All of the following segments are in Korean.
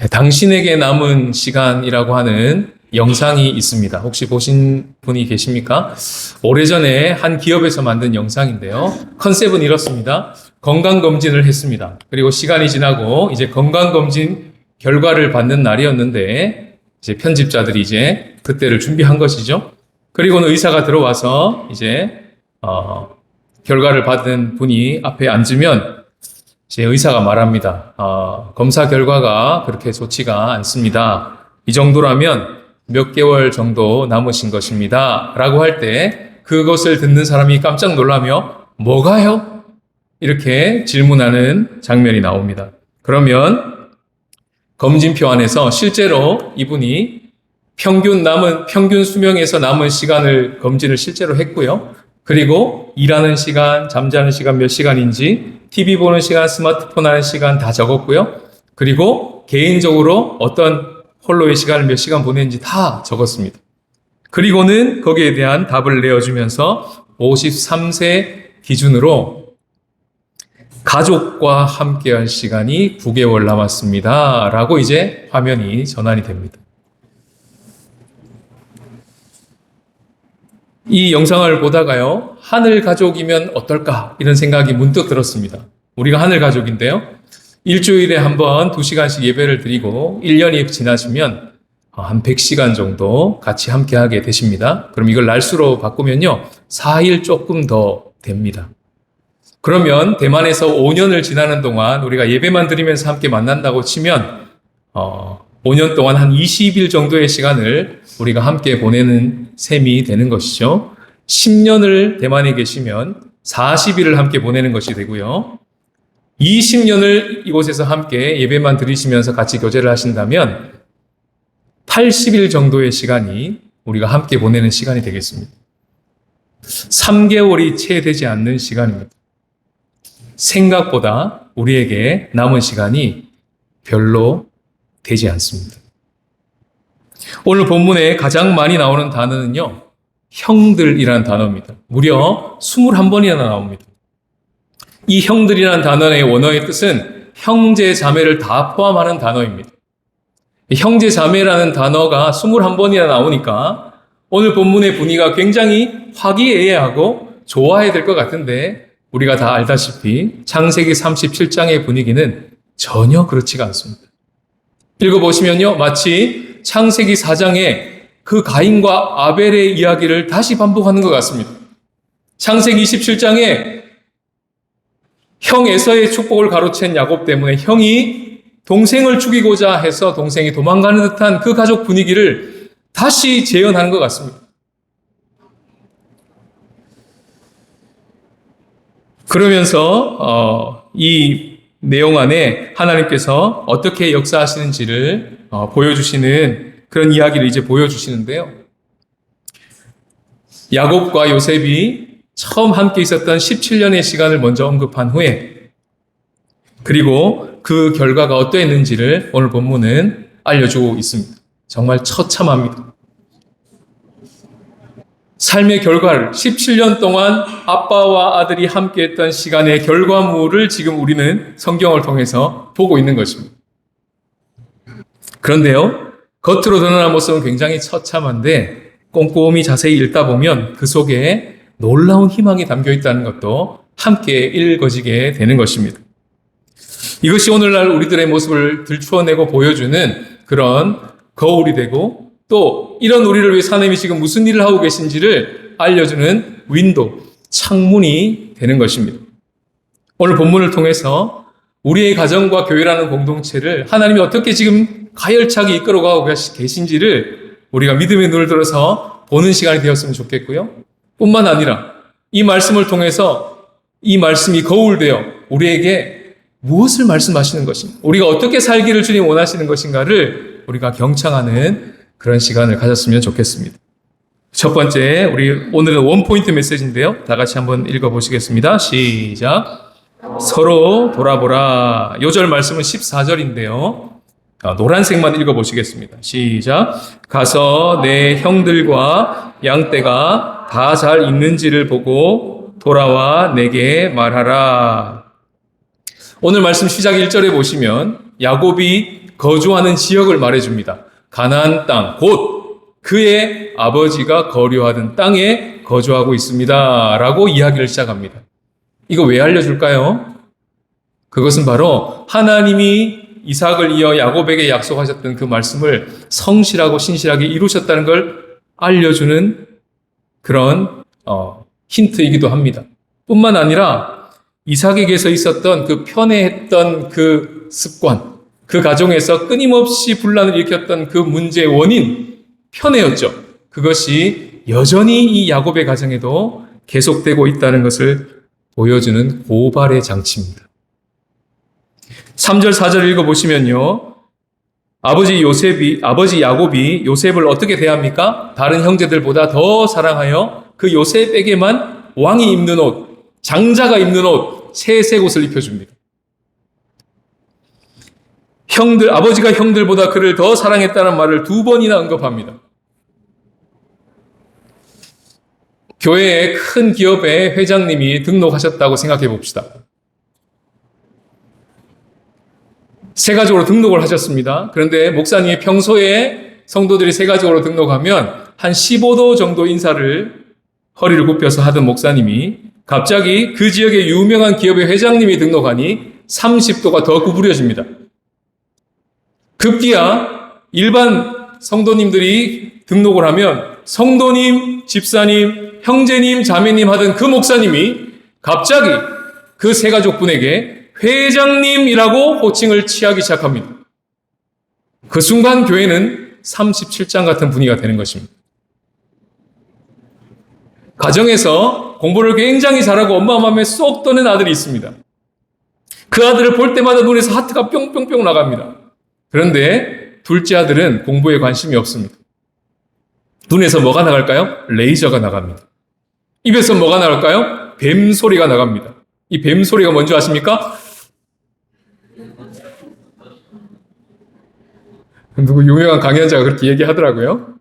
당신에게 남은 시간이라고 하는 영상이 있습니다. 혹시 보신 분이 계십니까? 오래전에 한 기업에서 만든 영상인데요. 컨셉은 이렇습니다. 건강검진을 했습니다. 그리고 시간이 지나고 이제 건강검진 결과를 받는 날이었는데 이제 편집자들이 이제 그때를 준비한 것이죠. 그리고는 의사가 들어와서 이제 결과를 받은 분이 앞에 앉으면 이제 의사가 말합니다. 검사 결과가 그렇게 좋지가 않습니다. 이 정도라면 몇 개월 정도 남으신 것입니다. 라고 할 때 그것을 듣는 사람이 깜짝 놀라며 뭐가요? 이렇게 질문하는 장면이 나옵니다. 그러면 검진표 안에서 실제로 이분이 평균 수명에서 남은 시간을 검진을 실제로 했고요. 그리고 일하는 시간, 잠자는 시간 몇 시간인지, TV 보는 시간, 스마트폰 하는 시간 다 적었고요. 그리고 개인적으로 어떤 홀로의 시간을 몇 시간 보냈는지 다 적었습니다. 그리고는 거기에 대한 답을 내어주면서 53세 기준으로 가족과 함께할 시간이 9개월 남았습니다. 라고 이제 화면이 전환이 됩니다. 이 영상을 보다가요, 하늘 가족이면 어떨까? 이런 생각이 문득 들었습니다. 우리가 하늘 가족인데요. 일주일에 한 번 2시간씩 예배를 드리고 1년이 지나시면 한 100시간 정도 같이 함께 하게 되십니다. 그럼 이걸 날수로 바꾸면요, 4일 조금 더 됩니다. 그러면 대만에서 5년을 지나는 동안 우리가 예배만 드리면서 함께 만난다고 치면 5년 동안 한 20일 정도의 시간을 우리가 함께 보내는 셈이 되는 것이죠. 10년을 대만에 계시면 40일을 함께 보내는 것이 되고요. 20년을 이곳에서 함께 예배만 드리시면서 같이 교제를 하신다면 80일 정도의 시간이 우리가 함께 보내는 시간이 되겠습니다. 3개월이 채 되지 않는 시간입니다. 생각보다 우리에게 남은 시간이 별로 되지 않습니다. 오늘 본문에 가장 많이 나오는 단어는요, 형들이라는 단어입니다. 무려 21번이나 나옵니다. 이 형들이라는 단어의 원어의 뜻은 형제 자매를 다 포함하는 단어입니다. 형제 자매라는 단어가 21번이나 나오니까 오늘 본문의 분위기가 굉장히 화기애애하고 좋아야 될 것 같은데 우리가 다 알다시피 창세기 37장의 분위기는 전혀 그렇지가 않습니다. 읽어보시면요, 마치 창세기 4장에 그 가인과 아벨의 이야기를 다시 반복하는 것 같습니다. 창세기 27장에 형 에서의 축복을 가로챈 야곱 때문에 형이 동생을 죽이고자 해서 동생이 도망가는 듯한 그 가족 분위기를 다시 재현하는 것 같습니다. 그러면서 이 내용 안에 하나님께서 어떻게 역사하시는지를 보여주시는 그런 이야기를 이제 보여주시는데요. 야곱과 요셉이 처음 함께 있었던 17년의 시간을 먼저 언급한 후에 그리고 그 결과가 어떠했는지를 오늘 본문은 알려주고 있습니다. 정말 처참합니다. 삶의 결과를 17년 동안 아빠와 아들이 함께했던 시간의 결과물을 지금 우리는 성경을 통해서 보고 있는 것입니다. 그런데요, 겉으로 드러나는 모습은 굉장히 처참한데 꼼꼼히 자세히 읽다 보면 그 속에 놀라운 희망이 담겨 있다는 것도 함께 읽어지게 되는 것입니다. 이것이 오늘날 우리들의 모습을 들추어내고 보여주는 그런 거울이 되고 또 이런 우리를 위해 하나님이 지금 무슨 일을 하고 계신지를 알려주는 윈도우, 창문이 되는 것입니다. 오늘 본문을 통해서 우리의 가정과 교회라는 공동체를 하나님이 어떻게 지금 가열차게 이끌어가고 계신지를 우리가 믿음의 눈을 들어서 보는 시간이 되었으면 좋겠고요. 뿐만 아니라 이 말씀을 통해서 이 말씀이 거울되어 우리에게 무엇을 말씀하시는 것인가, 우리가 어떻게 살기를 주님 원하시는 것인가를 우리가 경청하는 그런 시간을 가졌으면 좋겠습니다. 첫 번째, 우리 오늘은 원포인트 메시지인데요. 다 같이 한번 읽어보시겠습니다. 시작. 서로 돌아보라. 요절 말씀은 14절인데요. 노란색만 읽어보시겠습니다. 시작. 가서 내 형들과 양떼가 다 잘 있는지를 보고 돌아와 내게 말하라. 오늘 말씀 시작 1절에 보시면 야곱이 거주하는 지역을 말해줍니다. 가나안 땅, 곧 그의 아버지가 거류하던 땅에 거주하고 있습니다. 라고 이야기를 시작합니다. 이거 왜 알려줄까요? 그것은 바로 하나님이 이삭을 이어 야곱에게 약속하셨던 그 말씀을 성실하고 신실하게 이루셨다는 걸 알려주는 그런 힌트이기도 합니다. 뿐만 아니라 이삭에게서 있었던 그 편애했던 그 습관, 그 가정에서 끊임없이 분란을 일으켰던 그 문제의 원인, 편애였죠. 그것이 여전히 이 야곱의 가정에도 계속되고 있다는 것을 보여주는 고발의 장치입니다. 3절, 4절 읽어보시면요. 아버지 야곱이 요셉을 어떻게 대합니까? 다른 형제들보다 더 사랑하여 그 요셉에게만 왕이 입는 옷, 장자가 입는 옷, 새색 옷을 입혀줍니다. 아버지가 형들보다 그를 더 사랑했다는 말을 2번이나 언급합니다. 교회의 큰 기업의 회장님이 등록하셨다고 생각해 봅시다. 세 가족으로 등록을 하셨습니다. 그런데 목사님이 평소에 성도들이 세 가족으로 등록하면 한 15도 정도 인사를 허리를 굽혀서 하던 목사님이 갑자기 그 지역의 유명한 기업의 회장님이 등록하니 30도가 더 구부려집니다. 급기야 일반 성도님들이 등록을 하면 성도님, 집사님, 형제님, 자매님 하던 그 목사님이 갑자기 그 세 가족분에게 회장님이라고 호칭을 취하기 시작합니다. 그 순간 교회는 37장 같은 분위기가 되는 것입니다. 가정에서 공부를 굉장히 잘하고 엄마 마음에 쏙 드는 아들이 있습니다. 그 아들을 볼 때마다 눈에서 하트가 뿅뿅뿅 나갑니다. 그런데 둘째 아들은 공부에 관심이 없습니다. 눈에서 뭐가 나갈까요? 레이저가 나갑니다. 입에서 뭐가 나갈까요? 뱀 소리가 나갑니다. 이 뱀 소리가 뭔지 아십니까? 누구 유명한 강연자가 그렇게 얘기하더라고요.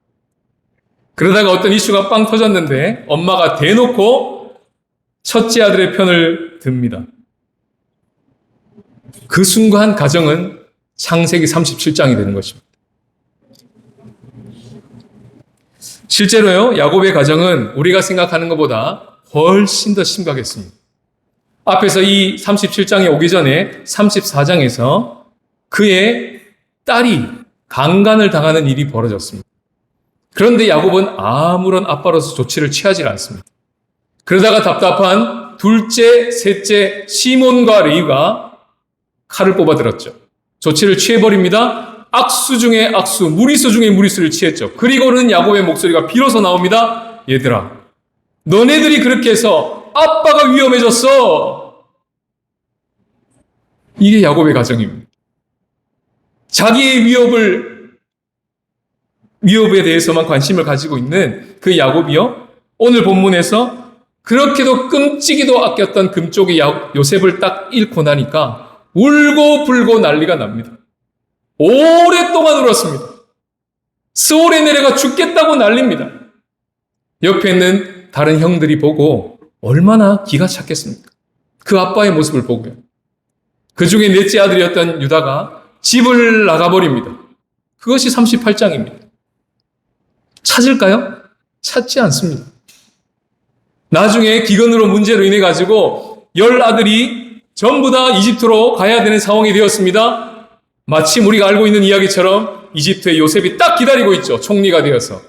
그러다가 어떤 이슈가 빵 터졌는데 엄마가 대놓고 첫째 아들의 편을 듭니다. 그 순간 가정은 창세기 37장이 되는 것입니다. 실제로요, 야곱의 가정은 우리가 생각하는 것보다 훨씬 더 심각했습니다. 앞에서 이 37장에 오기 전에 34장에서 그의 딸이 강간을 당하는 일이 벌어졌습니다. 그런데 야곱은 아무런 아빠로서 조치를 취하지 않습니다. 그러다가 답답한 둘째, 셋째 시몬과 레위가 칼을 뽑아들었죠. 조치를 취해버립니다. 악수 중에 악수, 무리수 중에 무리수를 취했죠. 그리고는 야곱의 목소리가 비로소 나옵니다. 얘들아, 너네들이 그렇게 해서 아빠가 위험해졌어. 이게 야곱의 가정입니다. 자기의 위협에 대해서만 관심을 가지고 있는 그 야곱이요. 오늘 본문에서 그렇게도 끔찍이도 아꼈던 금쪽이 요셉을 딱 잃고 나니까 울고 불고 난리가 납니다. 오랫동안 울었습니다. 스올에 내려가 죽겠다고 난립니다. 옆에 있는 다른 형들이 보고 얼마나 기가 찼겠습니까? 그 아빠의 모습을 보고요. 그 중에 넷째 아들이었던 유다가 집을 나가버립니다. 그것이 38장입니다. 찾을까요? 찾지 않습니다. 나중에 기근으로 문제로 인해 가지고 10아들이 전부 다 이집트로 가야 되는 상황이 되었습니다. 마침 우리가 알고 있는 이야기처럼 이집트에 요셉이 딱 기다리고 있죠. 총리가 되어서.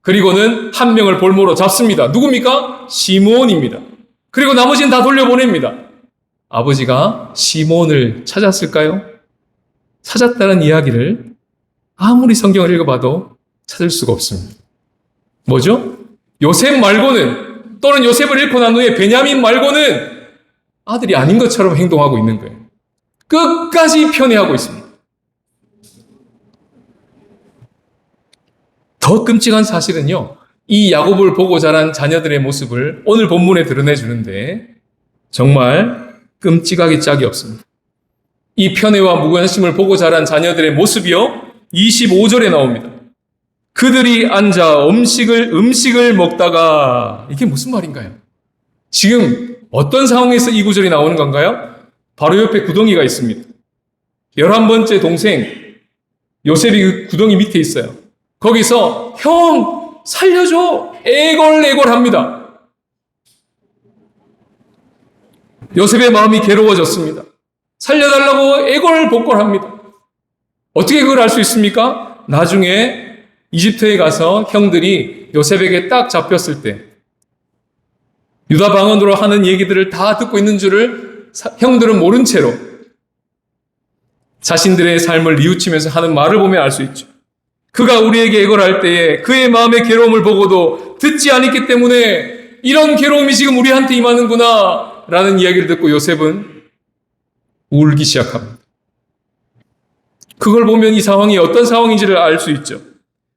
그리고는 한 명을 볼모로 잡습니다. 누굽니까? 시몬입니다. 그리고 나머지는 다 돌려보냅니다. 아버지가 시몬을 찾았을까요? 찾았다는 이야기를 아무리 성경을 읽어봐도 찾을 수가 없습니다. 뭐죠? 요셉 말고는, 또는 요셉을 잃고 난 후에 베냐민 말고는 아들이 아닌 것처럼 행동하고 있는 거예요. 끝까지 편애하고 있습니다. 더 끔찍한 사실은요, 이 야곱을 보고 자란 자녀들의 모습을 오늘 본문에 드러내주는데 정말 끔찍하기 짝이 없습니다. 이 편애와 무관심을 보고 자란 자녀들의 모습이요, 25절에 나옵니다. 그들이 앉아 음식을 먹다가, 이게 무슨 말인가요? 지금 어떤 상황에서 이 구절이 나오는 건가요? 바로 옆에 구덩이가 있습니다. 11번째 동생 요셉이 그 구덩이 밑에 있어요. 거기서 형 살려줘 애걸애걸합니다. 요셉의 마음이 괴로워졌습니다. 살려달라고 애걸복걸합니다. 어떻게 그걸 알 수 있습니까? 나중에 이집트에 가서 형들이 요셉에게 딱 잡혔을 때 유다 방언으로 하는 얘기들을 다 듣고 있는 줄을 형들은 모른 채로 자신들의 삶을 뉘우치면서 하는 말을 보면 알 수 있죠. 그가 우리에게 애걸할 때에 그의 마음의 괴로움을 보고도 듣지 않았기 때문에 이런 괴로움이 지금 우리한테 임하는구나 라는 이야기를 듣고 요셉은 울기 시작합니다. 그걸 보면 이 상황이 어떤 상황인지를 알 수 있죠.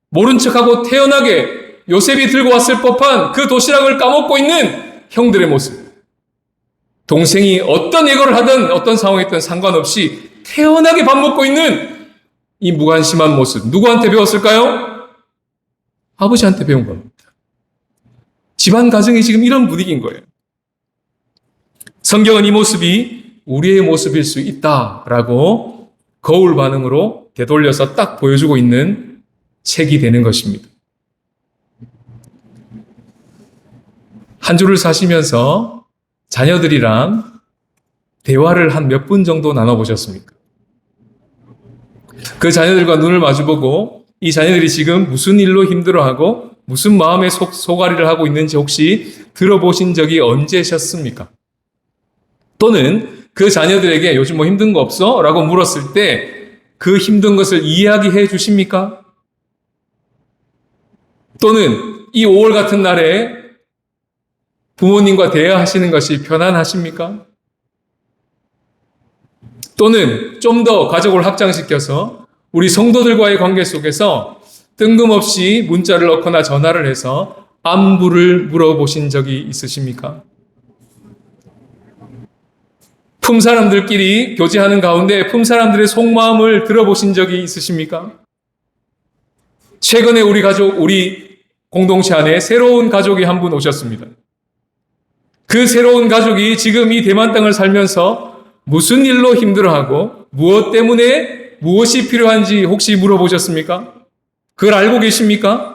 모른 척하고 태연하게 요셉이 들고 왔을 법한 그 도시락을 까먹고 있는 형들의 모습. 동생이 어떤 애걸을 하든 어떤 상황에 있든 상관없이 태연하게 밥 먹고 있는 이 무관심한 모습. 누구한테 배웠을까요? 아버지한테 배운 겁니다. 집안 가정이 지금 이런 분위기인 거예요. 성경은 이 모습이 우리의 모습일 수 있다라고 거울 반응으로 되돌려서 딱 보여주고 있는 책이 되는 것입니다. 한 주를 사시면서 자녀들이랑 대화를 한 몇 분 정도 나눠보셨습니까? 그 자녀들과 눈을 마주보고 이 자녀들이 지금 무슨 일로 힘들어하고 무슨 마음의 소가리를 하고 있는지 혹시 들어보신 적이 언제셨습니까? 또는 그 자녀들에게 요즘 뭐 힘든 거 없어? 라고 물었을 때 그 힘든 것을 이야기해 주십니까? 또는 이 5월 같은 날에 부모님과 대화하시는 것이 편안하십니까? 또는 좀 더 가족을 확장시켜서 우리 성도들과의 관계 속에서 뜬금없이 문자를 넣거나 전화를 해서 안부를 물어보신 적이 있으십니까? 품사람들끼리 교제하는 가운데 품사람들의 속마음을 들어보신 적이 있으십니까? 최근에 우리 공동체 안에 새로운 가족이 한 분 오셨습니다. 그 새로운 가족이 지금 이 대만 땅을 살면서 무슨 일로 힘들어하고 무엇 때문에 무엇이 필요한지 혹시 물어보셨습니까? 그걸 알고 계십니까?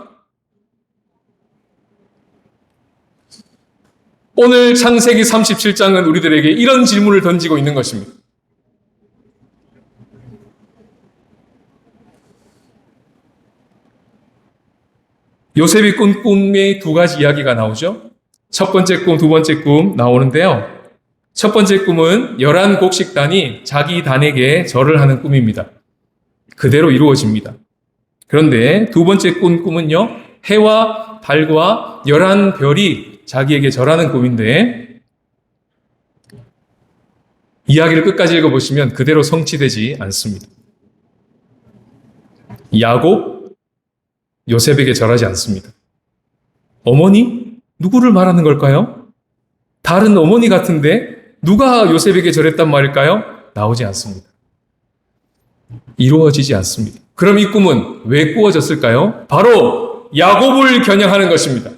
오늘 창세기 37장은 우리들에게 이런 질문을 던지고 있는 것입니다. 요셉이 꾼 꿈의 두 가지 이야기가 나오죠. 첫 번째 꿈, 두 번째 꿈 나오는데요. 첫 번째 꿈은 11곡식단이 자기 단에게 절을 하는 꿈입니다. 그대로 이루어집니다. 그런데 두 번째 꾼 꿈은요. 해와 달과 11별이 자기에게 절하는 꿈인데 이야기를 끝까지 읽어보시면 그대로 성취되지 않습니다. 야곱, 요셉에게 절하지 않습니다. 어머니? 누구를 말하는 걸까요? 다른 어머니 같은데 누가 요셉에게 절했단 말일까요? 나오지 않습니다. 이루어지지 않습니다. 그럼 이 꿈은 왜 꾸어졌을까요? 바로 야곱을 겨냥하는 것입니다.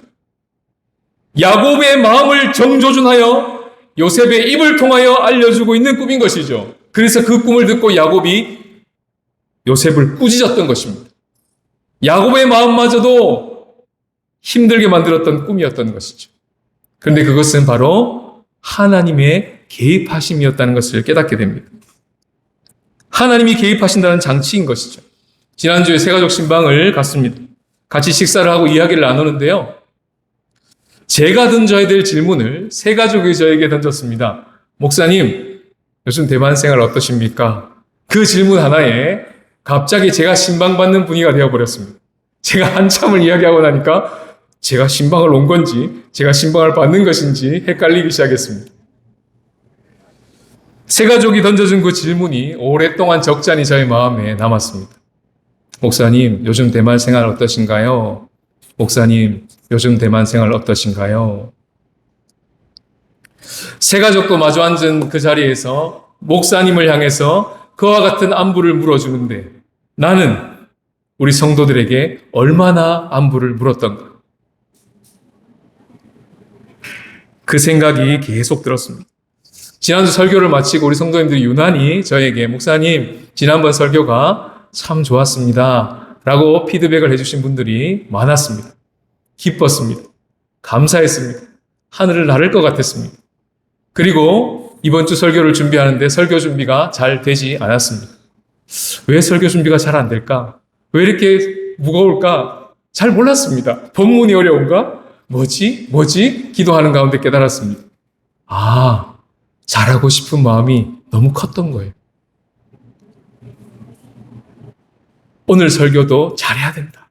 야곱의 마음을 정조준하여 요셉의 입을 통하여 알려주고 있는 꿈인 것이죠. 그래서 그 꿈을 듣고 야곱이 요셉을 꾸짖었던 것입니다. 야곱의 마음마저도 힘들게 만들었던 꿈이었던 것이죠. 그런데 그것은 바로 하나님의 개입하심이었다는 것을 깨닫게 됩니다. 하나님이 개입하신다는 장치인 것이죠. 지난주에 새가족 신방을 갔습니다. 같이 식사를 하고 이야기를 나누는데요. 제가 던져야 될 질문을 새가족이 저에게 던졌습니다. 목사님, 요즘 대만 생활 어떠십니까? 그 질문 하나에 갑자기 제가 신방받는 분위기가 되어버렸습니다. 제가 한참을 이야기하고 나니까 제가 신방을 온 건지 제가 신방을 받는 것인지 헷갈리기 시작했습니다. 새가족이 던져준 그 질문이 오랫동안 적잖이 저의 마음에 남았습니다. 목사님, 요즘 대만 생활 어떠신가요? 목사님, 요즘 대만 생활 어떠신가요? 새가족도 마주 앉은 그 자리에서 목사님을 향해서 그와 같은 안부를 물어주는데 나는 우리 성도들에게 얼마나 안부를 물었던가. 그 생각이 계속 들었습니다. 지난주 설교를 마치고 우리 성도님들이 유난히 저에게 목사님, 지난번 설교가 참 좋았습니다. 라고 피드백을 해주신 분들이 많았습니다. 기뻤습니다. 감사했습니다. 하늘을 나를 것 같았습니다. 그리고 이번 주 설교를 준비하는데 설교 준비가 잘 되지 않았습니다. 왜 설교 준비가 잘 안 될까? 왜 이렇게 무거울까? 잘 몰랐습니다. 본문이 어려운가? 뭐지? 기도하는 가운데 깨달았습니다. 아, 잘하고 싶은 마음이 너무 컸던 거예요. 오늘 설교도 잘해야 된다.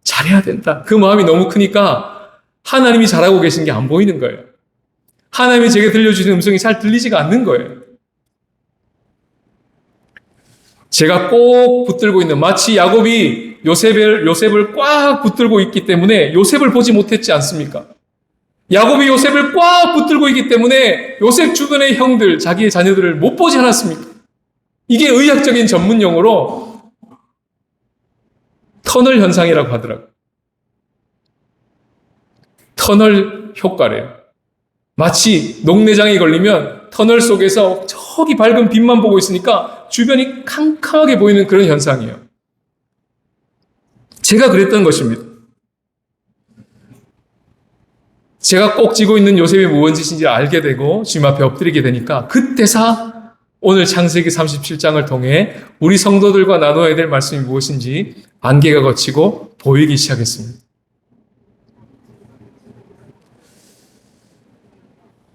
잘해야 된다. 그 마음이 너무 크니까 하나님이 잘하고 계신 게 안 보이는 거예요. 하나님이 제게 들려주시는 음성이 잘 들리지가 않는 거예요. 제가 꼭 붙들고 있는, 마치 야곱이 요셉을 꽉 붙들고 있기 때문에 요셉을 보지 못했지 않습니까? 야곱이 요셉을 꽉 붙들고 있기 때문에 요셉 주변의 형들, 자기의 자녀들을 못 보지 않았습니까? 이게 의학적인 전문 용어로 터널 현상이라고 하더라고요. 터널 효과래요. 마치 녹내장이 걸리면 터널 속에서 저기 밝은 빛만 보고 있으니까 주변이 캄캄하게 보이는 그런 현상이에요. 제가 그랬던 것입니다. 제가 꼭 쥐고 있는 요셉이 무언 짓인지 알게 되고 주님 앞에 엎드리게 되니까 그때서 오늘 창세기 37장을 통해 우리 성도들과 나눠야 될 말씀이 무엇인지 안개가 걷히고 보이기 시작했습니다.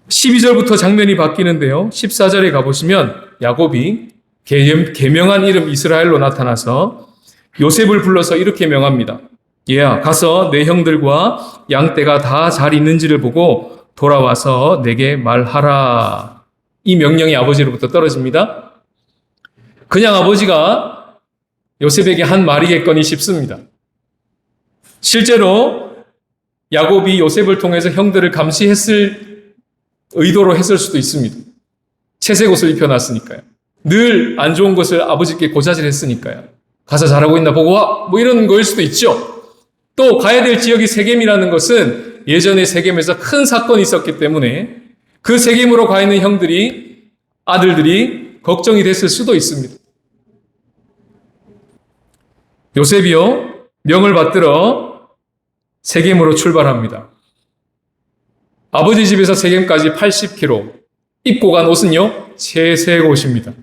12절부터 장면이 바뀌는데요. 14절에 가보시면 야곱이 계명한 이름 이스라엘로 나타나서 요셉을 불러서 이렇게 명합니다. 얘야, 가서 내 형들과 양떼가 다 잘 있는지를 보고 돌아와서 내게 말하라. 이 명령이 아버지로부터 떨어집니다. 그냥 아버지가 요셉에게 한 말이겠거니 싶습니다. 실제로 야곱이 요셉을 통해서 형들을 감시했을 의도로 했을 수도 있습니다. 채색 옷을 입혀놨으니까요. 늘 안 좋은 것을 아버지께 고자질했으니까요. 가서 잘하고 있나 보고 와! 뭐 이런 거일 수도 있죠. 또 가야 될 지역이 세겜이라는 것은 예전에 세겜에서 큰 사건이 있었기 때문에 그 세겜으로 가 있는 아들들이 걱정이 됐을 수도 있습니다. 요셉이요, 명을 받들어 세겜으로 출발합니다. 아버지 집에서 세겜까지 80km, 입고 간 옷은요, 채색 옷입니다.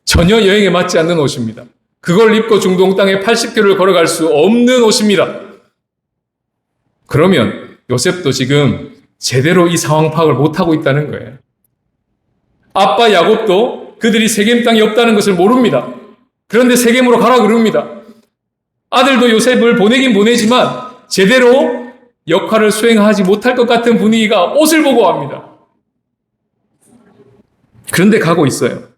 전혀 여행에 맞지 않는 옷입니다. 그걸 입고 중동 땅에 80km를 걸어갈 수 없는 옷입니다. 그러면 요셉도 지금 제대로 이 상황 파악을 못하고 있다는 거예요. 아빠 야곱도 그들이 세겜 땅이 없다는 것을 모릅니다. 그런데 세겜으로 가라 그럽니다. 아들도 요셉을 보내긴 보내지만 제대로 역할을 수행하지 못할 것 같은 분위기가 옷을 보고 합니다. 그런데 가고 있어요.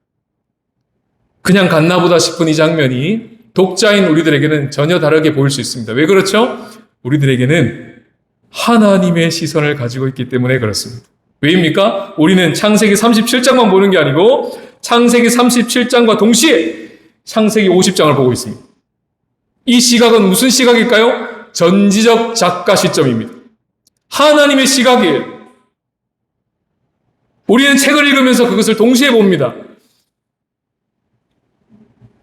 그냥 갔나 보다 싶은 이 장면이 독자인 우리들에게는 전혀 다르게 보일 수 있습니다. 왜 그렇죠? 우리들에게는 하나님의 시선을 가지고 있기 때문에 그렇습니다. 왜입니까? 우리는 창세기 37장만 보는 게 아니고 창세기 37장과 동시에 창세기 50장을 보고 있습니다. 이 시각은 무슨 시각일까요? 전지적 작가 시점입니다. 하나님의 시각이에요. 우리는 책을 읽으면서 그것을 동시에 봅니다.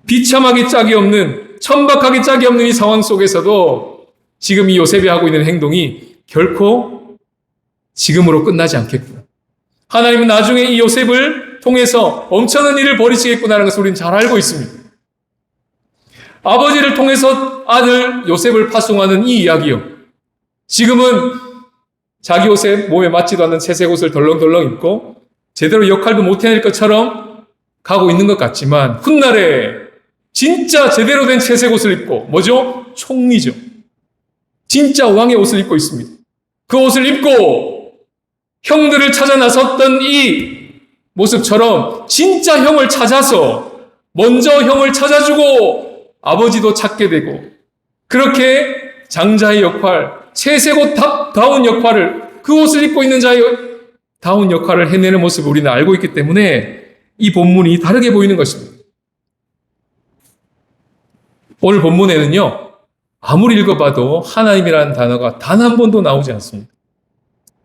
비참하기 짝이 없는, 천박하기 짝이 없는 이 상황 속에서도 지금 이 요셉이 하고 있는 행동이 결코 지금으로 끝나지 않겠구나. 하나님은 나중에 이 요셉을 통해서 엄청난 일을 벌이시겠구나라는 것을 우리는 잘 알고 있습니다. 아버지를 통해서 아들 요셉을 파송하는 이 이야기요. 지금은 자기 옷에 몸에 맞지도 않는 채색 옷을 덜렁덜렁 입고 제대로 역할도 못 해낼 것처럼 가고 있는 것 같지만 훗날에 진짜 제대로 된 채색 옷을 입고 뭐죠? 총리죠. 진짜 왕의 옷을 입고 있습니다. 그 옷을 입고 형들을 찾아 나섰던 이 모습처럼 진짜 형을 찾아서 먼저 형을 찾아주고 아버지도 찾게 되고 그렇게 장자의 역할, 채색 옷다운 역할을 그 옷을 입고 있는 자의 다운 역할을 해내는 모습을 우리는 알고 있기 때문에 이 본문이 다르게 보이는 것입니다. 오늘 본문에는요. 아무리 읽어봐도 하나님이라는 단어가 단 한 번도 나오지 않습니다.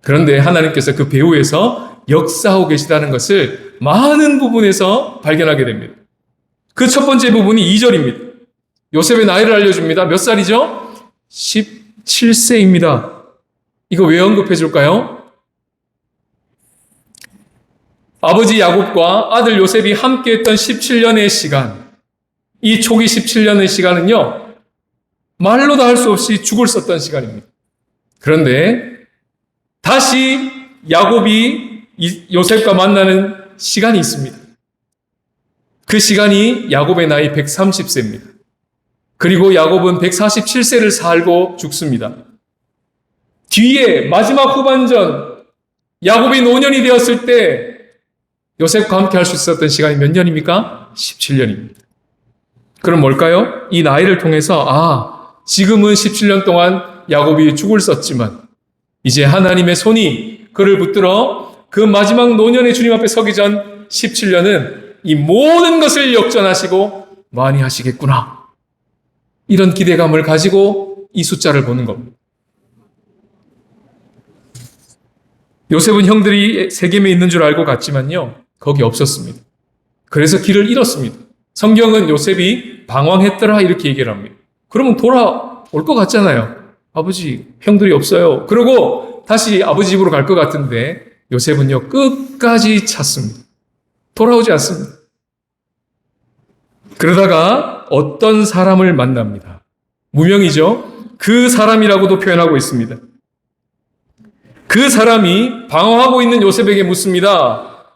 그런데 하나님께서 그 배후에서 역사하고 계시다는 것을 많은 부분에서 발견하게 됩니다. 그 첫 번째 부분이 2절입니다. 요셉의 나이를 알려줍니다. 몇 살이죠? 17세입니다. 이거 왜 언급해 줄까요? 아버지 야곱과 아들 요셉이 함께했던 17년의 시간, 이 초기 17년의 시간은요, 말로도 할 수 없이 죽을 썼던 시간입니다. 그런데 다시 야곱이 요셉과 만나는 시간이 있습니다. 그 시간이 야곱의 나이 130세입니다. 그리고 야곱은 147세를 살고 죽습니다. 뒤에 마지막 후반전 야곱이 노년이 되었을 때 요셉과 함께 할 수 있었던 시간이 몇 년입니까? 17년입니다. 그럼 뭘까요? 이 나이를 통해서 지금은 17년 동안 야곱이 죽을 썼지만 이제 하나님의 손이 그를 붙들어 그 마지막 노년의 주님 앞에 서기 전 17년은 이 모든 것을 역전하시고 많이 하시겠구나. 이런 기대감을 가지고 이 숫자를 보는 겁니다. 요셉은 형들이 세겜에 있는 줄 알고 갔지만요, 거기 없었습니다. 그래서 길을 잃었습니다. 성경은 요셉이 방황했더라 이렇게 얘기를 합니다. 그러면 돌아올 것 같잖아요. 아버지, 형들이 없어요. 그러고 다시 아버지 집으로 갈 것 같은데 요셉은요, 끝까지 찾습니다. 돌아오지 않습니다. 그러다가 어떤 사람을 만납니다. 무명이죠. 그 사람이라고도 표현하고 있습니다. 그 사람이 방황하고 있는 요셉에게 묻습니다.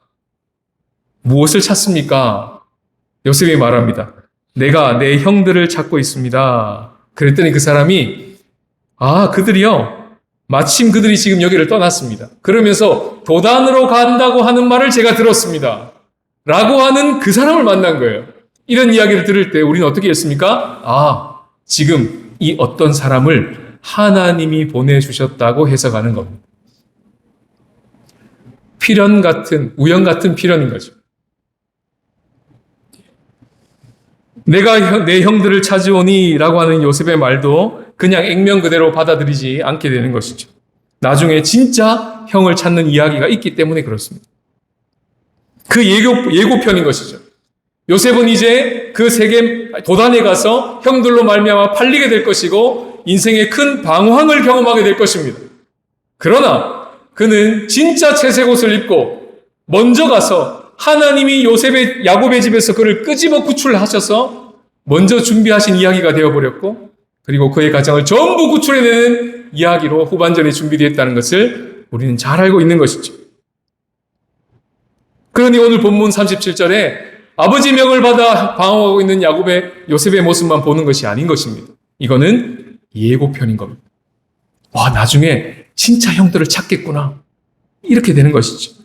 무엇을 찾습니까? 요셉이 말합니다. 내가 내 형들을 찾고 있습니다. 그랬더니 그 사람이 그들이요. 마침 그들이 지금 여기를 떠났습니다. 그러면서 도단으로 간다고 하는 말을 제가 들었습니다. 라고 하는 그 사람을 만난 거예요. 이런 이야기를 들을 때 우리는 어떻게 했습니까? 지금 이 어떤 사람을 하나님이 보내주셨다고 해석하는 겁니다. 필연 같은, 우연 같은 필연인 거죠. 내가 내 형들을 찾으오니 라고 하는 요셉의 말도 그냥 액면 그대로 받아들이지 않게 되는 것이죠. 나중에 진짜 형을 찾는 이야기가 있기 때문에 그렇습니다. 그 예고편인 것이죠. 요셉은 이제 그 세겜 도단에 가서 형들로 말미암아 팔리게 될 것이고 인생의 큰 방황을 경험하게 될 것입니다. 그러나 그는 진짜 채색 옷을 입고 먼저 가서 하나님이 야곱의 집에서 그를 끄집어 구출하셔서 먼저 준비하신 이야기가 되어버렸고 그리고 그의 가정을 전부 구출해내는 이야기로 후반전에 준비되었다는 것을 우리는 잘 알고 있는 것이죠. 그러니 오늘 본문 37절에 아버지 명을 받아 방황하고 있는 요셉의 모습만 보는 것이 아닌 것입니다. 이거는 예고편인 겁니다. 나중에 진짜 형들을 찾겠구나. 이렇게 되는 것이죠.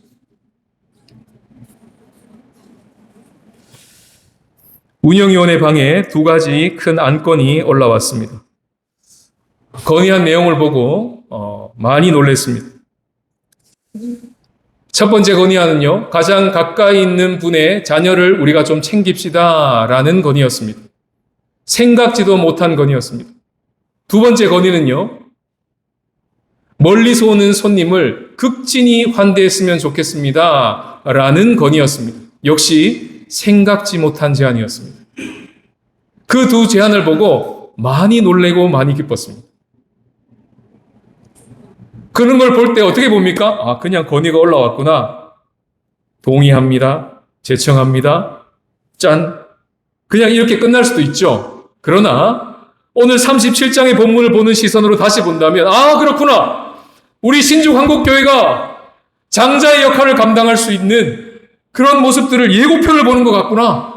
운영위원회 방에 두 가지 큰 안건이 올라왔습니다. 건의한 내용을 보고 많이 놀랐습니다. 첫 번째 건의안은요, 가장 가까이 있는 분의 자녀를 우리가 좀 챙깁시다 라는 건의였습니다. 생각지도 못한 건의였습니다. 두 번째 건의는요, 멀리서 오는 손님을 극진히 환대했으면 좋겠습니다 라는 건의였습니다. 역시 생각지 못한 제안이었습니다. 그 두 제안을 보고 많이 놀래고 많이 기뻤습니다. 그런 걸 볼 때 어떻게 봅니까? 그냥 건의가 올라왔구나. 동의합니다. 제청합니다. 짠. 그냥 이렇게 끝날 수도 있죠. 그러나 오늘 37장의 본문을 보는 시선으로 다시 본다면 그렇구나. 우리 신주 한국교회가 장자의 역할을 감당할 수 있는 그런 모습들을 예고편을 보는 것 같구나.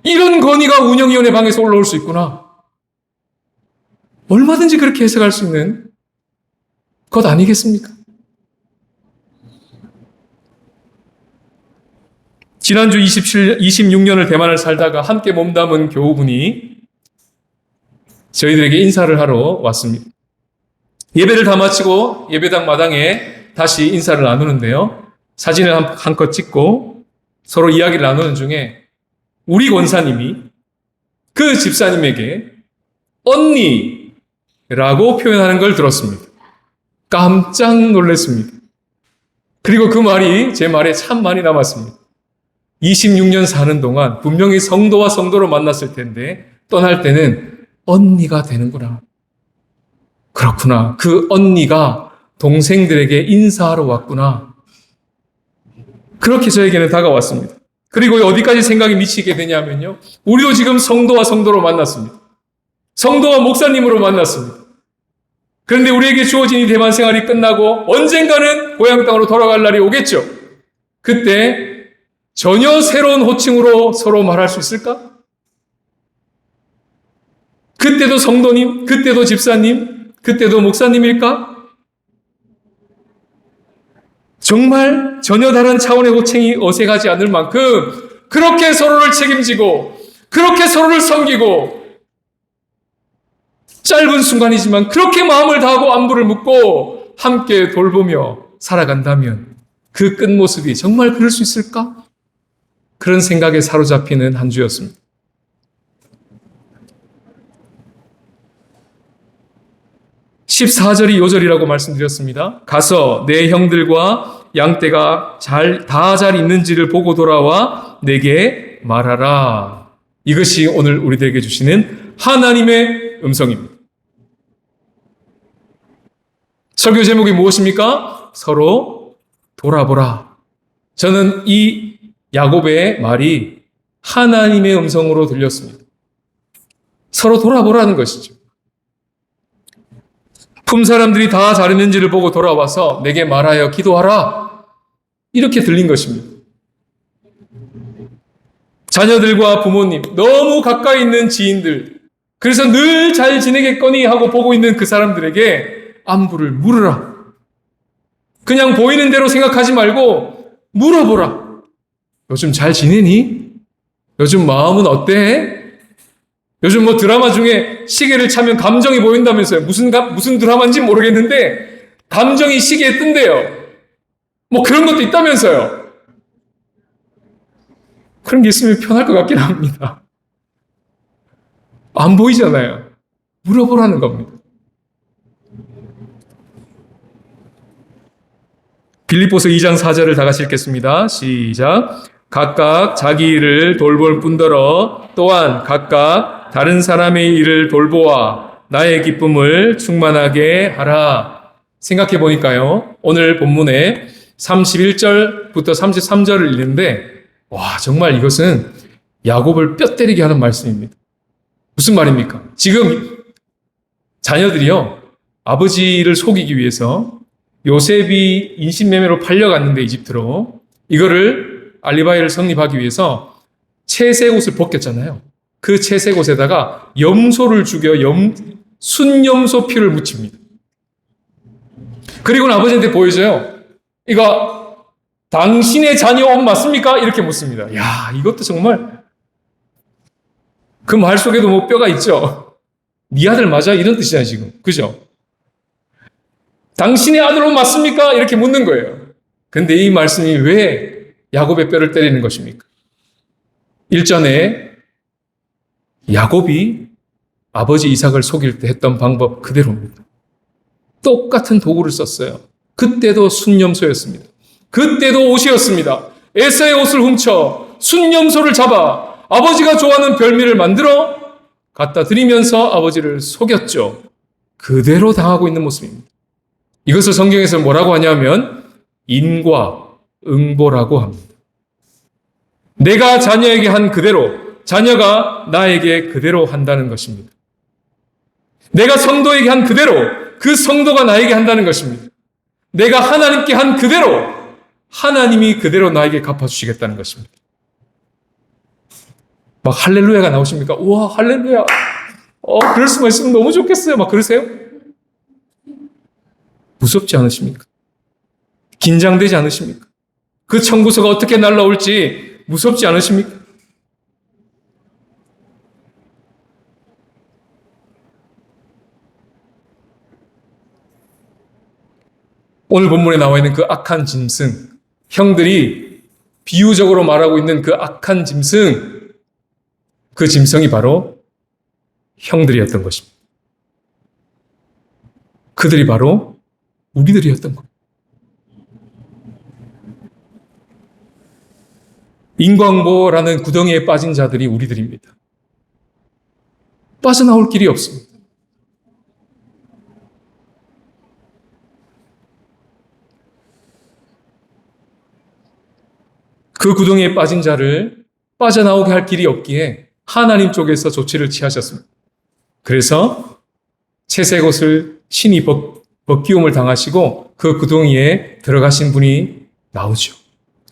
이런 건의가 운영위원회 방에서 올라올 수 있구나. 얼마든지 그렇게 해석할 수 있는 것 아니겠습니까? 지난주 26년을 대만을 살다가 함께 몸담은 교우분이 저희들에게 인사를 하러 왔습니다. 예배를 다 마치고 예배당 마당에 다시 인사를 나누는데요. 사진을 한 컷 찍고 서로 이야기를 나누는 중에 우리 권사님이 그 집사님에게 언니라고 표현하는 걸 들었습니다. 깜짝 놀랐습니다. 그리고 그 말이 제 말에 참 많이 남았습니다. 26년 사는 동안 분명히 성도와 성도로 만났을 텐데 떠날 때는 언니가 되는구나. 그렇구나. 그 언니가 동생들에게 인사하러 왔구나. 그렇게 저에게는 다가왔습니다. 그리고 어디까지 생각이 미치게 되냐면요. 우리도 지금 성도와 성도로 만났습니다. 성도와 목사님으로 만났습니다. 그런데 우리에게 주어진 이 대만 생활이 끝나고 언젠가는 고향 땅으로 돌아갈 날이 오겠죠. 그때 전혀 새로운 호칭으로 서로 말할 수 있을까? 그때도 성도님, 그때도 집사님, 그때도 목사님일까? 정말 전혀 다른 차원의 호칭이 어색하지 않을 만큼 그렇게 서로를 책임지고 그렇게 서로를 섬기고 짧은 순간이지만 그렇게 마음을 다하고 안부를 묻고 함께 돌보며 살아간다면 그 끝모습이 정말 그럴 수 있을까? 그런 생각에 사로잡히는 한 주였습니다. 14절이 요절이라고 말씀드렸습니다. 가서 내 형들과 양떼가 다 잘 있는지를 보고 돌아와 내게 말하라. 이것이 오늘 우리들에게 주시는 하나님의 음성입니다. 설교 제목이 무엇입니까? 서로 돌아보라. 저는 이 야곱의 말이 하나님의 음성으로 들렸습니다. 서로 돌아보라는 것이죠. 품사람들이 다 잘했는지를 보고 돌아와서 내게 말하여 기도하라. 이렇게 들린 것입니다. 자녀들과 부모님, 너무 가까이 있는 지인들, 그래서 늘 잘 지내겠거니 하고 보고 있는 그 사람들에게 안부를 물으라. 그냥 보이는 대로 생각하지 말고 물어보라. 요즘 잘 지내니? 요즘 마음은 어때? 요즘 뭐 드라마 중에 시계를 차면 감정이 보인다면서요. 무슨 드라마인지 모르겠는데 감정이 시계에 뜬대요. 뭐 그런 것도 있다면서요. 그런 게 있으면 편할 것 같긴 합니다. 안 보이잖아요. 물어보라는 겁니다. 빌립보서 2장 4절을 다 같이 읽겠습니다. 시작. 각각 자기 일을 돌볼 뿐더러 또한 각각 다른 사람의 일을 돌보아 나의 기쁨을 충만하게 하라. 생각해 보니까요. 오늘 본문에 31절부터 33절을 읽는데 와, 정말 이것은 야곱을 뼈 때리게 하는 말씀입니다. 무슨 말입니까? 지금 자녀들이요. 아버지를 속이기 위해서 요셉이 인신매매로 팔려갔는데 이집트로 이거를 알리바이를 성립하기 위해서 채색 옷을 벗겼잖아요. 그 채색 옷에다가 염소를 죽여 순염소 피를 묻힙니다. 그리고는 아버지한테 보여줘요. 이거 당신의 자녀 옷 맞습니까? 이렇게 묻습니다. 야, 이것도 정말 그 말 속에도 뭐 뼈가 있죠. 네 아들 맞아? 이런 뜻이잖아요, 지금. 그죠? 당신의 아들 옷 맞습니까? 이렇게 묻는 거예요. 근데 이 말씀이 왜 야곱의 뼈를 때리는 것입니까? 일전에 야곱이 아버지 이삭을 속일 때 했던 방법 그대로입니다. 똑같은 도구를 썼어요. 그때도 순염소였습니다. 그때도 옷이었습니다. 에사의 옷을 훔쳐 순염소를 잡아 아버지가 좋아하는 별미를 만들어 갖다 드리면서 아버지를 속였죠. 그대로 당하고 있는 모습입니다. 이것을 성경에서 뭐라고 하냐면 인과응보라고 합니다. 내가 자녀에게 한 그대로 자녀가 나에게 그대로 한다는 것입니다. 내가 성도에게 한 그대로 그 성도가 나에게 한다는 것입니다. 내가 하나님께 한 그대로 하나님이 그대로 나에게 갚아주시겠다는 것입니다. 막 할렐루야가 나오십니까? 우와, 할렐루야. 그럴 수만 있으면 너무 좋겠어요. 막 그러세요? 무섭지 않으십니까? 긴장되지 않으십니까? 그 청구서가 어떻게 날라올지 무섭지 않으십니까? 오늘 본문에 나와 있는 그 악한 짐승, 형들이 비유적으로 말하고 있는 그 악한 짐승, 그 짐승이 바로 형들이었던 것입니다. 그들이 바로 우리들이었던 겁니다. 인광보라는 구덩이에 빠진 자들이 우리들입니다. 빠져나올 길이 없습니다. 그 구덩이에 빠진 자를 빠져나오게 할 길이 없기에 하나님 쪽에서 조치를 취하셨습니다. 그래서 채색 옷을 신이 벗기움을 당하시고 그 구덩이에 들어가신 분이 나오죠.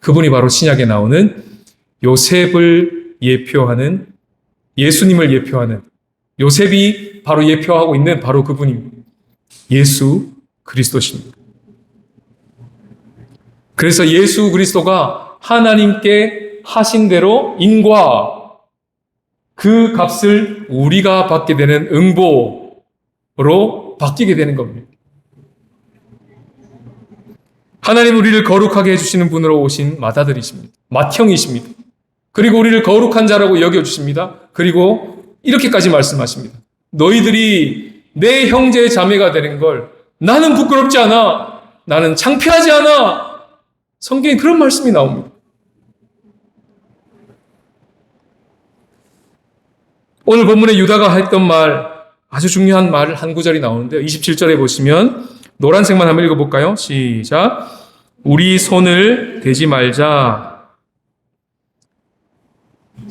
그분이 바로 신약에 나오는 요셉을 예표하는, 예수님을 예표하는, 요셉이 바로 예표하고 있는 바로 그분입니다. 예수 그리스도십니다. 그래서 예수 그리스도가 하나님께 하신 대로 인과 그 값을 우리가 받게 되는 응보로 바뀌게 되는 겁니다. 하나님 우리를 거룩하게 해주시는 분으로 오신 맏아들이십니다. 맏형이십니다. 그리고 우리를 거룩한 자라고 여겨주십니다. 그리고 이렇게까지 말씀하십니다. 너희들이 내 형제 자매가 되는 걸 나는 부끄럽지 않아. 나는 창피하지 않아. 성경에 그런 말씀이 나옵니다. 오늘 본문에 유다가 했던 말, 아주 중요한 말 한 구절이 나오는데요. 27절에 보시면 노란색만 한번 읽어볼까요? 시작. 우리 손을 대지 말자.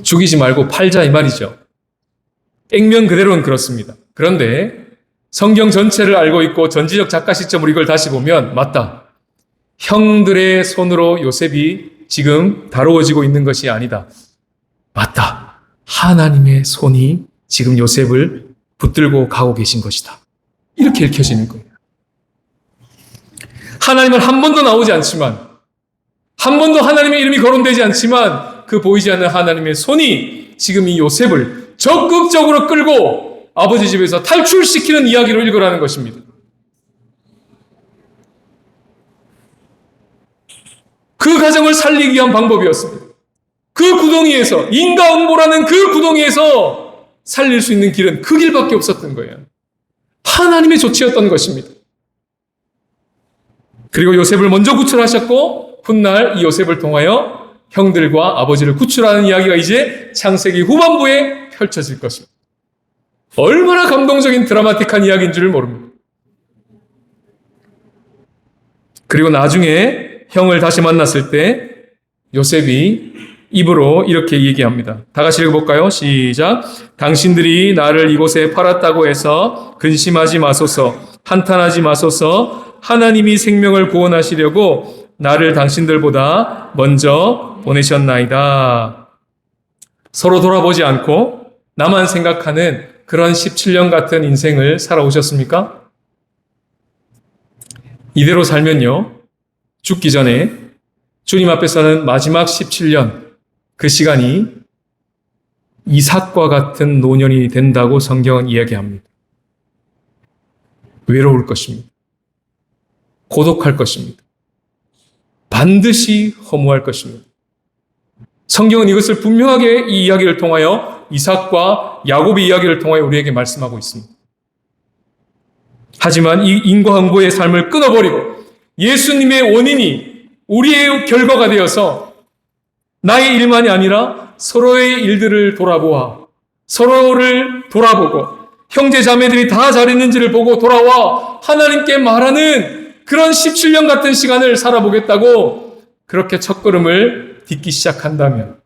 죽이지 말고 팔자 이 말이죠. 액면 그대로는 그렇습니다. 그런데 성경 전체를 알고 있고 전지적 작가 시점으로 이걸 다시 보면 맞다. 형들의 손으로 요셉이 지금 다루어지고 있는 것이 아니다. 맞다. 하나님의 손이 지금 요셉을 붙들고 가고 계신 것이다. 이렇게 읽혀지는 거예요. 하나님은 한 번도 나오지 않지만, 한 번도 하나님의 이름이 거론되지 않지만 그 보이지 않는 하나님의 손이 지금 이 요셉을 적극적으로 끌고 아버지 집에서 탈출시키는 이야기로 읽으라는 것입니다. 그 가정을 살리기 위한 방법이었습니다. 그 구덩이에서, 인과응보라는 그 구덩이에서 살릴 수 있는 길은 그 길밖에 없었던 거예요. 하나님의 조치였던 것입니다. 그리고 요셉을 먼저 구출하셨고 훗날 이 요셉을 통하여 형들과 아버지를 구출하는 이야기가 이제 창세기 후반부에 펼쳐질 것입니다. 얼마나 감동적인 드라마틱한 이야기인 줄 모릅니다. 그리고 나중에 형을 다시 만났을 때 요셉이 입으로 이렇게 얘기합니다. 다 같이 읽어볼까요? 시작. 당신들이 나를 이곳에 팔았다고 해서 근심하지 마소서, 한탄하지 마소서. 하나님이 생명을 구원하시려고 나를 당신들보다 먼저 보내셨나이다. 서로 돌아보지 않고 나만 생각하는 그런 17년 같은 인생을 살아오셨습니까? 이대로 살면요, 죽기 전에 주님 앞에서는 마지막 17년, 그 시간이 이삭과 같은 노년이 된다고 성경은 이야기합니다. 외로울 것입니다. 고독할 것입니다. 반드시 허무할 것입니다. 성경은 이것을 분명하게 이 이야기를 통하여 이삭과 야곱의 이야기를 통하여 우리에게 말씀하고 있습니다. 하지만 이 인과응보의 삶을 끊어버리고 예수님의 원인이 우리의 결과가 되어서 나의 일만이 아니라 서로의 일들을 돌아보아 서로를 돌아보고 형제 자매들이 다 잘했는지를 보고 돌아와 하나님께 말하는 그런 17년 같은 시간을 살아보겠다고 그렇게 첫걸음을 딛기 시작한다면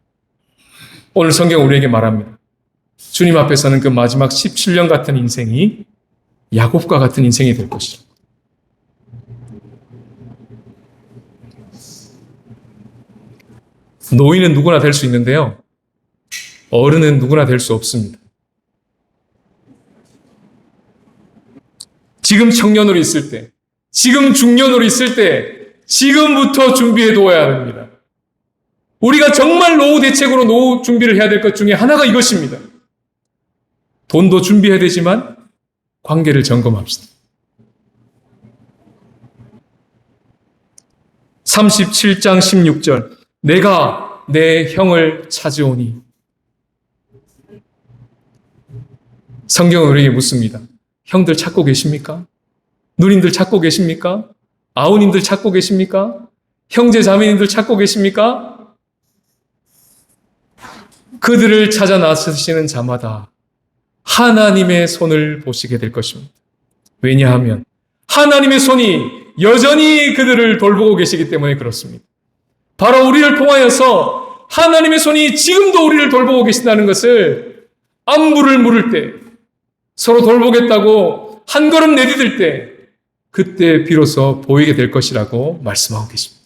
오늘 성경 우리에게 말합니다. 주님 앞에서는 그 마지막 17년 같은 인생이 야곱과 같은 인생이 될 것이죠. 노인은 누구나 될 수 있는데요. 어른은 누구나 될 수 없습니다. 지금 청년으로 있을 때, 지금 중년으로 있을 때, 지금부터 준비해 둬야 합니다. 우리가 정말 노후 대책으로 노후 준비를 해야 될 것 중에 하나가 이것입니다. 돈도 준비해야 되지만 관계를 점검합시다. 37장 16절 내가 내 형을 찾으오니 성경은 우리에게 묻습니다. 형들 찾고 계십니까? 누님들 찾고 계십니까? 아우님들 찾고 계십니까? 형제 자매님들 찾고 계십니까? 그들을 찾아 나서시는 자마다 하나님의 손을 보시게 될 것입니다. 왜냐하면 하나님의 손이 여전히 그들을 돌보고 계시기 때문에 그렇습니다. 바로 우리를 통하여서 하나님의 손이 지금도 우리를 돌보고 계신다는 것을 안부를 물을 때, 서로 돌보겠다고 한 걸음 내디딜 때, 그때 비로소 보이게 될 것이라고 말씀하고 계십니다.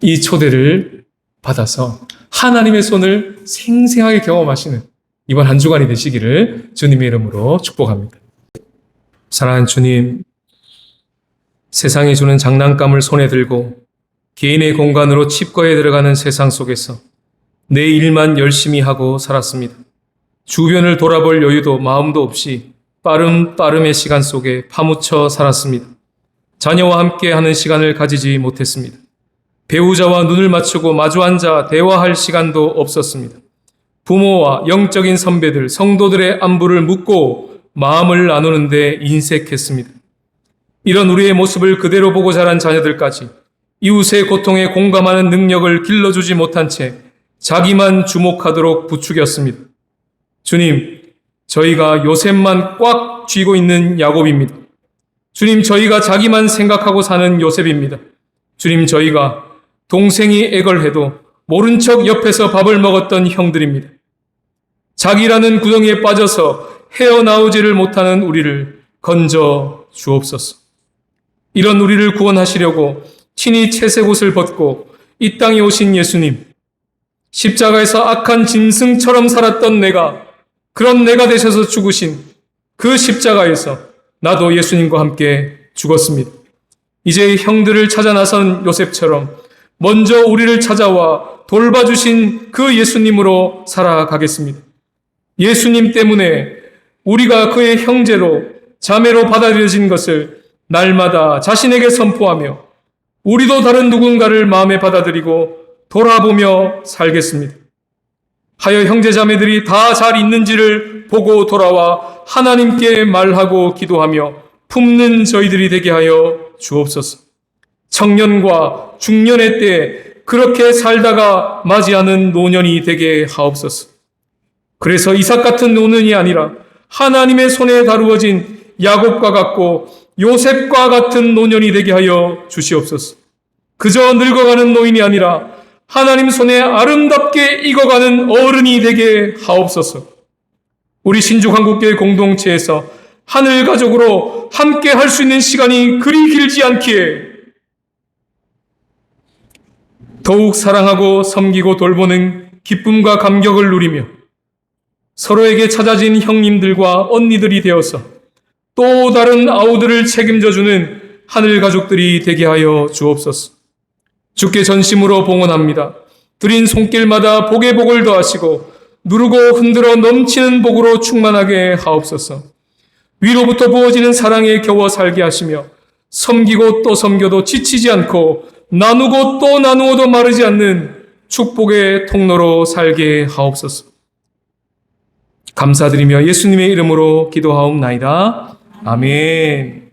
이 초대를 받아서 하나님의 손을 생생하게 경험하시는 이번 한 주간이 되시기를 주님의 이름으로 축복합니다. 사랑하는 주님, 세상이 주는 장난감을 손에 들고 개인의 공간으로 칩거에 들어가는 세상 속에서 내 일만 열심히 하고 살았습니다. 주변을 돌아볼 여유도 마음도 없이 빠름의 시간 속에 파묻혀 살았습니다. 자녀와 함께 하는 시간을 가지지 못했습니다. 배우자와 눈을 맞추고 마주 앉아 대화할 시간도 없었습니다. 부모와 영적인 선배들, 성도들의 안부를 묻고 마음을 나누는데 인색했습니다. 이런 우리의 모습을 그대로 보고 자란 자녀들까지 이웃의 고통에 공감하는 능력을 길러주지 못한 채 자기만 주목하도록 부추겼습니다. 주님, 저희가 요셉만 꽉 쥐고 있는 야곱입니다. 주님, 저희가 자기만 생각하고 사는 요셉입니다. 주님, 저희가 동생이 애걸해도 모른 척 옆에서 밥을 먹었던 형들입니다. 자기라는 구덩이에 빠져서 헤어나오지를 못하는 우리를 건져 주옵소서. 이런 우리를 구원하시려고 친히 채색 옷을 벗고 이 땅에 오신 예수님, 십자가에서 악한 짐승처럼 살았던 그런 내가 되셔서 죽으신 그 십자가에서 나도 예수님과 함께 죽었습니다. 이제 형들을 찾아 나선 요셉처럼 먼저 우리를 찾아와 돌봐주신 그 예수님으로 살아가겠습니다. 예수님 때문에 우리가 그의 형제로 자매로 받아들여진 것을 날마다 자신에게 선포하며 우리도 다른 누군가를 마음에 받아들이고 돌아보며 살겠습니다. 하여 형제자매들이 다 잘 있는지를 보고 돌아와 하나님께 말하고 기도하며 품는 저희들이 되게 하여 주옵소서. 청년과 중년의 때에 그렇게 살다가 맞이하는 노년이 되게 하옵소서. 그래서 이삭 같은 노년이 아니라 하나님의 손에 다루어진 야곱과 같고 요셉과 같은 노년이 되게 하여 주시옵소서. 그저 늙어가는 노인이 아니라 하나님 손에 아름답게 익어가는 어른이 되게 하옵소서. 우리 신주한국교회 공동체에서 하늘 가족으로 함께 할 수 있는 시간이 그리 길지 않기에 더욱 사랑하고 섬기고 돌보는 기쁨과 감격을 누리며 서로에게 찾아진 형님들과 언니들이 되어서 또 다른 아우들을 책임져주는 하늘 가족들이 되게 하여 주옵소서. 주께 전심으로 봉헌합니다. 드린 손길마다 복의 복을 더하시고 누르고 흔들어 넘치는 복으로 충만하게 하옵소서. 위로부터 부어지는 사랑에 겨워 살게 하시며 섬기고 또 섬겨도 지치지 않고 나누고 또 나누어도 마르지 않는 축복의 통로로 살게 하옵소서. 감사드리며 예수님의 이름으로 기도하옵나이다. 아멘.